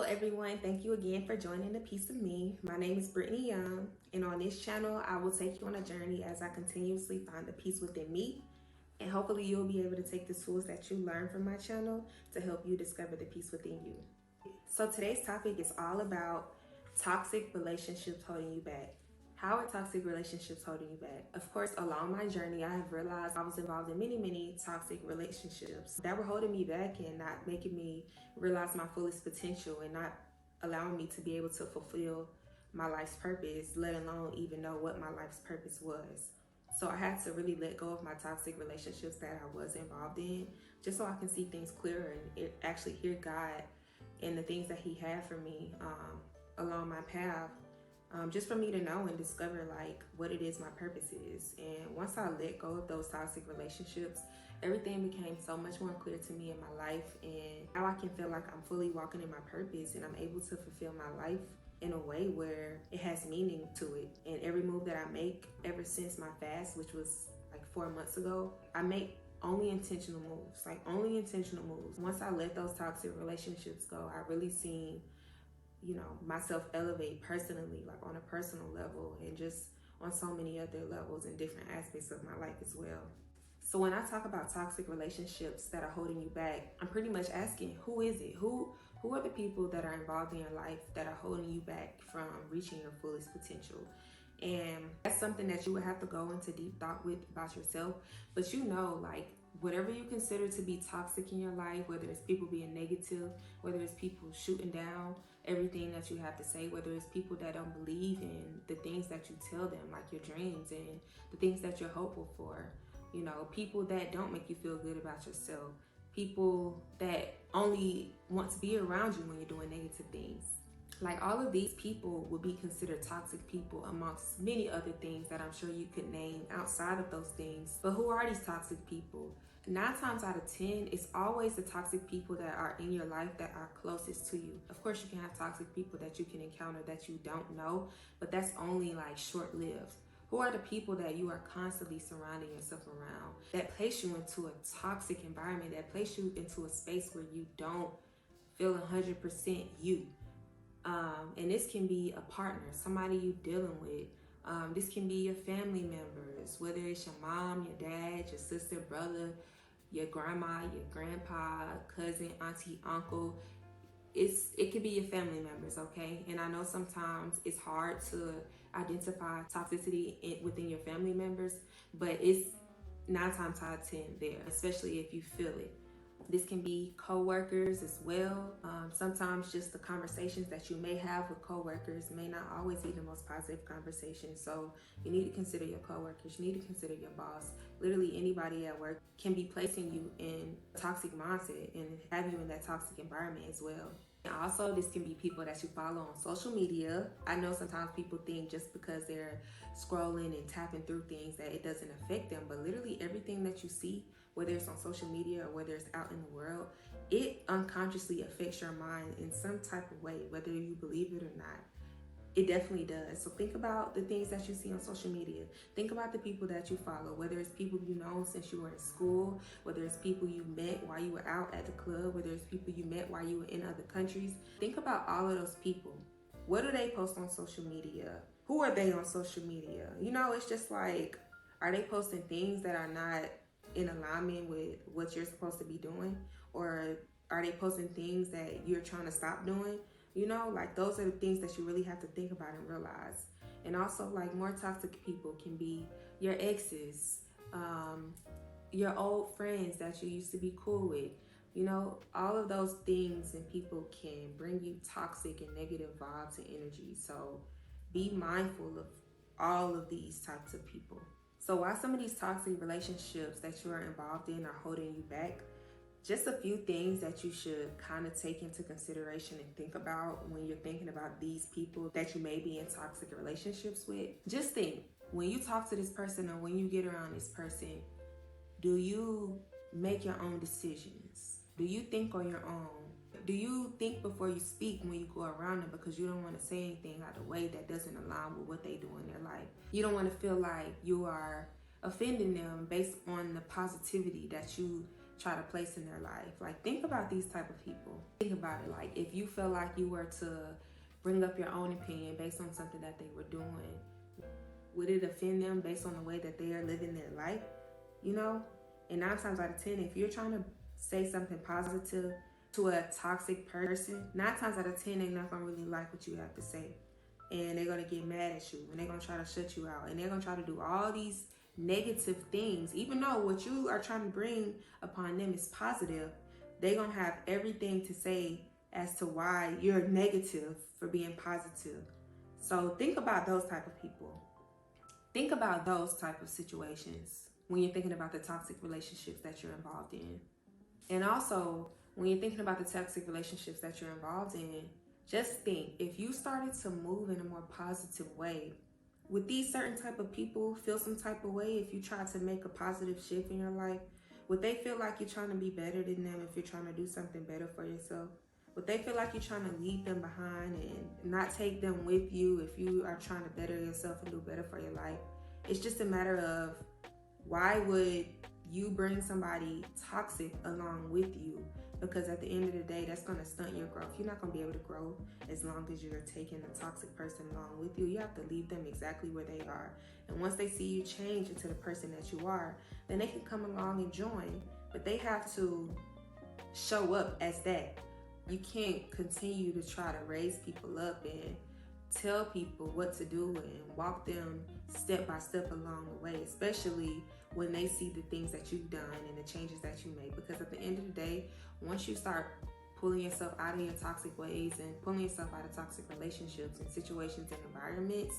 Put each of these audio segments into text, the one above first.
everyone, thank you again for joining A Piece of Me. My name is Brittany Young, and on this channel, I will take you on a journey as I continuously find the peace within me, and hopefully you'll be able to take the tools that you learn from my channel to help you discover the peace within you. So today's topic is all about toxic relationships holding you back. How are toxic relationships holding you back? Of course, along my journey, I have realized I was involved in many toxic relationships that were holding me back and not making me realize my fullest potential and not allowing me to be able to fulfill my life's purpose, let alone even know what my life's purpose was. So I had to really let go of my toxic relationships that I was involved in, just so I can see things clearer and actually hear God and the things that He had for me along my path. Just for me to know and discover like what it is my purpose is. And once I let go of those toxic relationships, everything became so much more clear to me in my life, and now I can feel like I'm fully walking in my purpose and I'm able to fulfill my life in a way where it has meaning to it. And every move that I make ever since my fast, which was like 4 months ago, I make only intentional moves, Once I let those toxic relationships go, I really seen myself elevate personally, like on a personal level, and just on so many other levels and different aspects of my life as well. So when I talk about toxic relationships that are holding you back, I'm pretty much asking, who is it? Who are the people that are involved in your life that are holding you back from reaching your fullest potential? And that's something that you would have to go into deep thought with about yourself. But like whatever you consider to be toxic in your life, whether it's people being negative, whether it's people shooting down everything that you have to say, whether it's people that don't believe in the things that you tell them, like your dreams and the things that you're hopeful for, people that don't make you feel good about yourself, people that only want to be around you when you're doing negative things. Like all of these people would be considered toxic people amongst many other things that I'm sure you could name outside of those things. But who are these toxic people? 9 times out of 10, it's always the toxic people that are in your life that are closest to you. Of course, you can have toxic people that you can encounter that you don't know, but that's only like short-lived. Who are the people that you are constantly surrounding yourself around that place you into a toxic environment, that place you into a space where you don't feel 100% you? And this can be a partner, somebody you're dealing with. This can be your family members, whether it's your mom, your dad, your sister, brother, your grandma, your grandpa, cousin, auntie, uncle. It could be your family members, okay? And I know sometimes it's hard to identify toxicity within your family members, but it's 9 times out of 10 there, especially if you feel it. This can be co-workers as well. Sometimes just the conversations that you may have with co-workers may not always be the most positive conversations. So you need to consider your co-workers. You need to consider your boss. Literally anybody at work can be placing you in a toxic mindset and have you in that toxic environment as well. And also, this can be people that you follow on social media. I know sometimes people think just because they're scrolling and tapping through things that it doesn't affect them, but literally everything that you see, whether it's on social media or whether it's out in the world, it unconsciously affects your mind in some type of way, whether you believe it or not. It definitely does. So think about the things that you see on social media. Think about the people that you follow, whether it's people you know since you were in school, whether it's people you met while you were out at the club, whether it's people you met while you were in other countries. Think about all of those people. What do they post on social media? Who are they on social media? It's just like, are they posting things that are not in alignment with what you're supposed to be doing? Or are they posting things that you're trying to stop doing? Like those are the things that you really have to think about and realize. And also, like, more toxic people can be your exes, your old friends that you used to be cool with. All of those things and people can bring you toxic and negative vibes and energy. So be mindful of all of these types of people. So while some of these toxic relationships that you are involved in are holding you back, just a few things that you should kind of take into consideration and think about when you're thinking about these people that you may be in toxic relationships with. Just think, when you talk to this person or when you get around this person, do you make your own decisions? Do you think on your own? Do you think before you speak when you go around them, because you don't want to say anything out of the way that doesn't align with what they do in their life? You don't want to feel like you are offending them based on the positivity that you try to place in their life. Like, think about these type of people. Think about it. Like, if you felt like you were to bring up your own opinion based on something that they were doing, would it offend them based on the way that they are living their life? You know? And 9 times out of 10, if you're trying to say something positive to a toxic person, 9 times out of 10, they're not gonna really like what you have to say. And they're gonna get mad at you, and they're gonna try to shut you out, and they're gonna try to do all these negative things. Even though what you are trying to bring upon them is positive, they're gonna have everything to say as to why you're negative for being positive. So think about those type of people. Think about those type of situations when you're thinking about the toxic relationships that you're involved in. And also, when you're thinking about the toxic relationships that you're involved in, just think, if you started to move in a more positive way, with these certain type of people feel some type of way if you try to make a positive shift in your life? Would they feel like you're trying to be better than them if you're trying to do something better for yourself? Would they feel like you're trying to leave them behind and not take them with you if you are trying to better yourself and do better for your life? It's just a matter of, why would you bring somebody toxic along with you? Because at the end of the day, that's going to stunt your growth. You're not going to be able to grow as long as you're taking a toxic person along with you. You have to leave them exactly where they are. And once they see you change into the person that you are, then they can come along and join. But they have to show up as that. You can't continue to try to raise people up and tell people what to do and walk them step by step along the way, especially when they see the things that you've done and the changes that you made. Because at the end of the day, once you start pulling yourself out of your toxic ways and pulling yourself out of toxic relationships and situations and environments,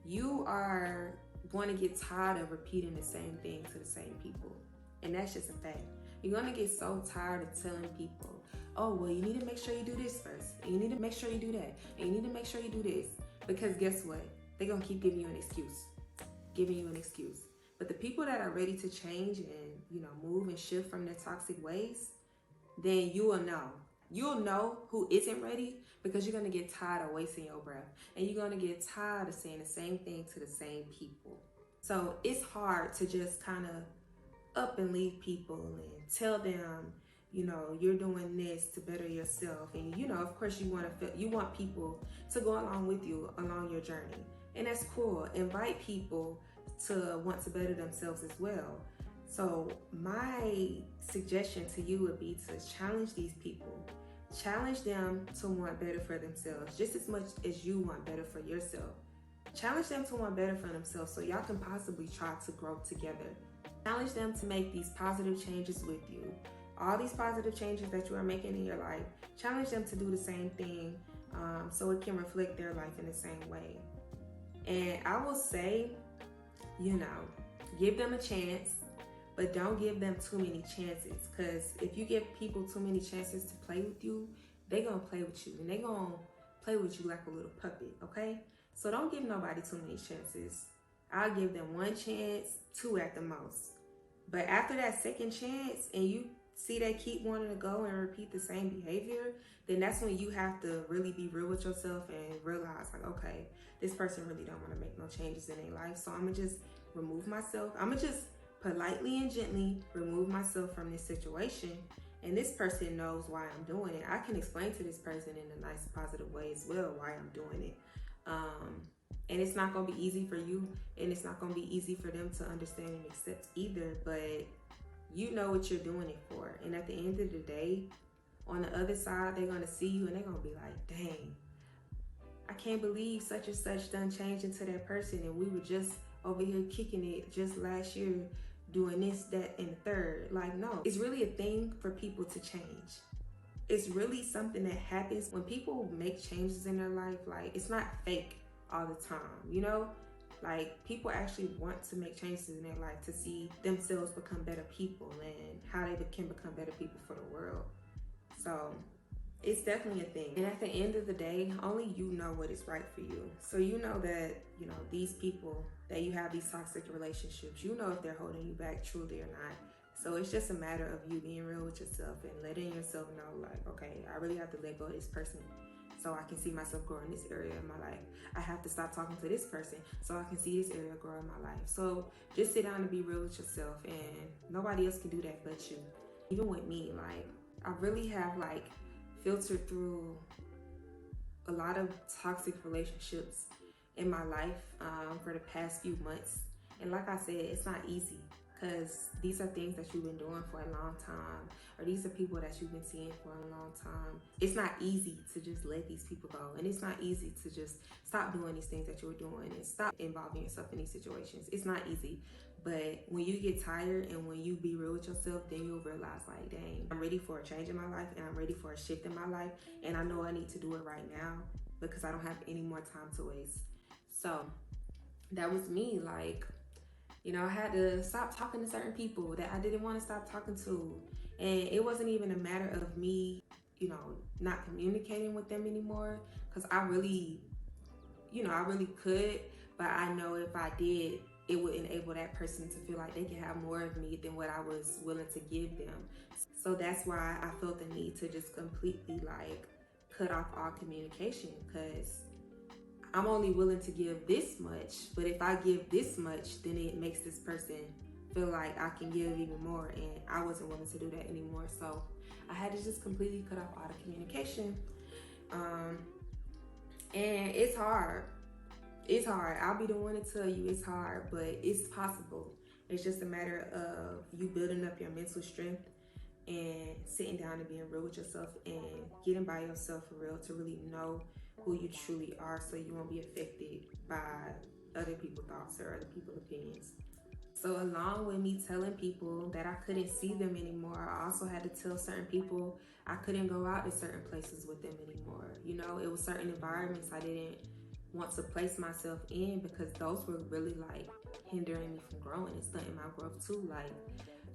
you are going to get tired of repeating the same thing to the same people. And that's just a fact. You're going to get so tired of telling people, oh, well, you need to make sure you do this first. And you need to make sure you do that. And you need to make sure you do this. Because guess what? They're going to keep giving you an excuse. But the people that are ready to change and, move and shift from their toxic ways, then you will know. You'll know who isn't ready, because you're going to get tired of wasting your breath. And you're going to get tired of saying the same thing to the same people. So it's hard to just kind of up and leave people and tell them, you're doing this to better yourself. And, of course you want people to go along with you along your journey. And that's cool. Invite people to want to better themselves as well. So my suggestion to you would be to challenge these people. Challenge them to want better for themselves just as much as you want better for yourself. Challenge them to want better for themselves so y'all can possibly try to grow together. Challenge them to make these positive changes with you. All these positive changes that you are making in your life, challenge them to do the same thing so it can reflect their life in the same way. And I will say, give them a chance, but don't give them too many chances. Because if you give people too many chances to play with you, they're going to play with you. And they're going to play with you like a little puppet, okay? So don't give nobody too many chances. I'll give them 1 chance, 2 at the most. But after that second chance, and you see they keep wanting to go and repeat the same behavior, then that's when you have to really be real with yourself and realize, like, okay, this person really don't want to make no changes in their life. So I'm going to just remove myself. I'm going to just politely and gently remove myself from this situation. And this person knows why I'm doing it. I can explain to this person in a nice, positive way as well why I'm doing it. And it's not going to be easy for you, and it's not going to be easy for them to understand and accept either, but you know what you're doing it for. And at the end of the day, on the other side, they're going to see you and they're going to be like, dang, I can't believe such and such done changed into that person, and we were just over here kicking it just last year doing this, that, and the third. Like, no, it's really a thing for people to change. It's really something that happens when people make changes in their life. Like, it's not fake all the time, Like, people actually want to make changes in their life to see themselves become better people and how they can become better people for the world. So it's definitely a thing. And at the end of the day, only you know what is right for you. So you know that, these people that you have these toxic relationships, you know if they're holding you back truly or not. So it's just a matter of you being real with yourself and letting yourself know, like, okay, I really have to let go of this person so I can see myself grow in this area in my life. I have to stop talking to this person so I can see this area grow in my life. So just sit down and be real with yourself, and nobody else can do that but you. Even with me, like, I really have like filtered through a lot of toxic relationships in my life for the past few months. And like I said, it's not easy, because these are things that you've been doing for a long time, or these are people that you've been seeing for a long time. It's not easy to just let these people go, and it's not easy to just stop doing these things that you were doing and stop involving yourself in these situations. It's not easy, but when you get tired and when you be real with yourself, then you'll realize, like, dang, I'm ready for a change in my life, and I'm ready for a shift in my life, and I know I need to do it right now because I don't have any more time to waste. So that was me. Like, you know, I had to stop talking to certain people that I didn't want to stop talking to. And it wasn't even a matter of me, you know, not communicating with them anymore, because I really could, but I know if I did, it would enable that person to feel like they can have more of me than what I was willing to give them. So that's why I felt the need to just completely like cut off all communication, because I'm only willing to give this much, but if I give this much, then it makes this person feel like I can give even more, and I wasn't willing to do that anymore. So I had to just completely cut off all the communication. And it's hard. It's hard. I'll be the one to tell you it's hard, but it's possible. It's just a matter of you building up your mental strength and sitting down and being real with yourself and getting by yourself for real to really know who you truly are, so you won't be affected by other people's thoughts or other people's opinions. So along with me telling people that I couldn't see them anymore, I also had to tell certain people I couldn't go out to certain places with them anymore. You know, it was certain environments I didn't want to place myself in, because those were really like hindering me from growing and stunting my growth too. Like,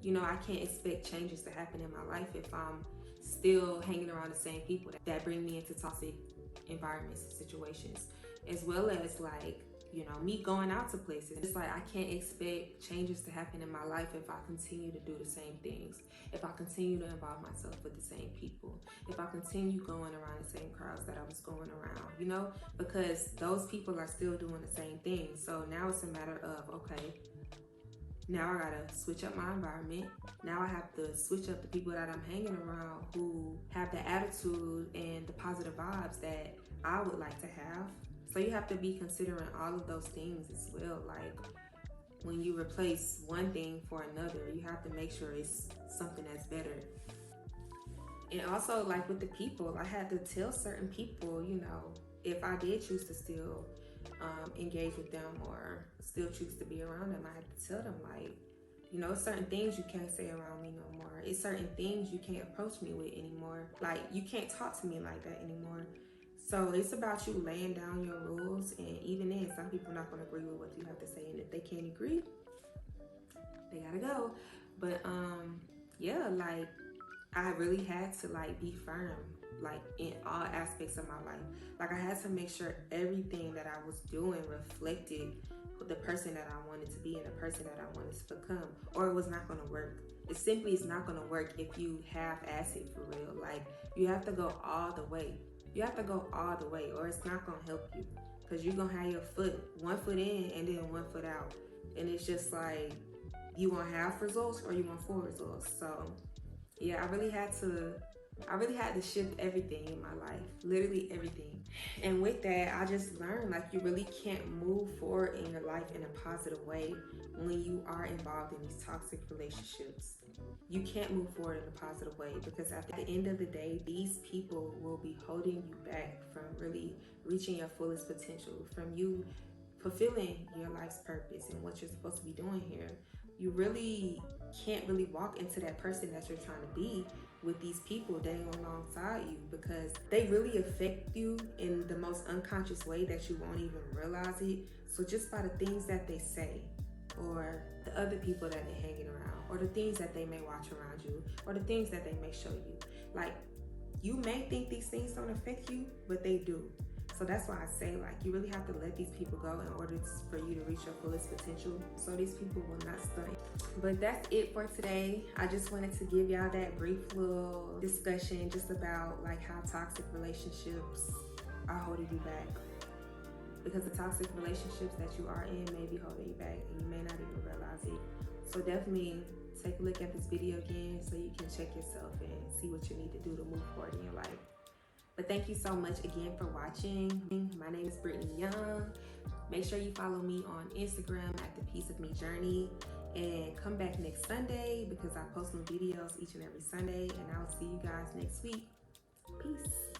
you know, I can't expect changes to happen in my life if I'm still hanging around the same people that bring me into toxic environments and situations, as well as like, you know, me going out to places. It's like I can't expect changes to happen in my life if I continue to do the same things, if I continue to involve myself with the same people, if I continue going around the same crowds that I was going around, you know, because those people are still doing the same thing. So now it's a matter of, okay, now I gotta switch up my environment. Now I have to switch up the people that I'm hanging around who have the attitude and the positive vibes that I would like to have. So you have to be considering all of those things as well. Like, when you replace one thing for another, you have to make sure it's something that's better. And also, like with the people, I had to tell certain people, you know, if I did choose to still engage with them or still choose to be around them, I had to tell them, like, you know, certain things you can't say around me no more. It's certain things you can't approach me with anymore. Like, you can't talk to me like that anymore. So it's about you laying down your rules, and even then, some people are not going to agree with what you have to say, and if they can't agree, they gotta go. But yeah, like, I really had to like be firm, like in all aspects of my life. Like, I had to make sure everything that I was doing reflected the person that I wanted to be and the person that I wanted to become, or it was not going to work. It simply is not going to work if you half-ass it for real. Like, you have to go all the way. You have to go all the way, or it's not going to help you, because you're going to have your one foot in and then one foot out. And it's just like, you want half results or you want full results. So yeah, I really had to shift everything in my life, literally everything. And with that, I just learned, like, you really can't move forward in your life in a positive way when you are involved in these toxic relationships. You can't move forward in a positive way, because at the end of the day, these people will be holding you back from really reaching your fullest potential, from you fulfilling your life's purpose and what you're supposed to be doing here. You really can't really walk into that person that you're trying to be with these people dang alongside you, because they really affect you in the most unconscious way that you won't even realize it. So just by the things that they say, or the other people that they're hanging around, or the things that they may watch around you, or the things that they may show you, like, you may think these things don't affect you, but they do. So that's why I say, like, you really have to let these people go in order for you to reach your fullest potential, so these people will not stunt. But that's it for today. I just wanted to give y'all that brief little discussion just about like how toxic relationships are holding you back. Because the toxic relationships that you are in may be holding you back and you may not even realize it. So definitely take a look at this video again so you can check yourself and see what you need to do to move forward in your life. But thank you so much again for watching. My name is Brittany Young. Make sure you follow me on Instagram at The Peace of Me Journey. And come back next Sunday because I post new videos each and every Sunday. And I'll see you guys next week. Peace.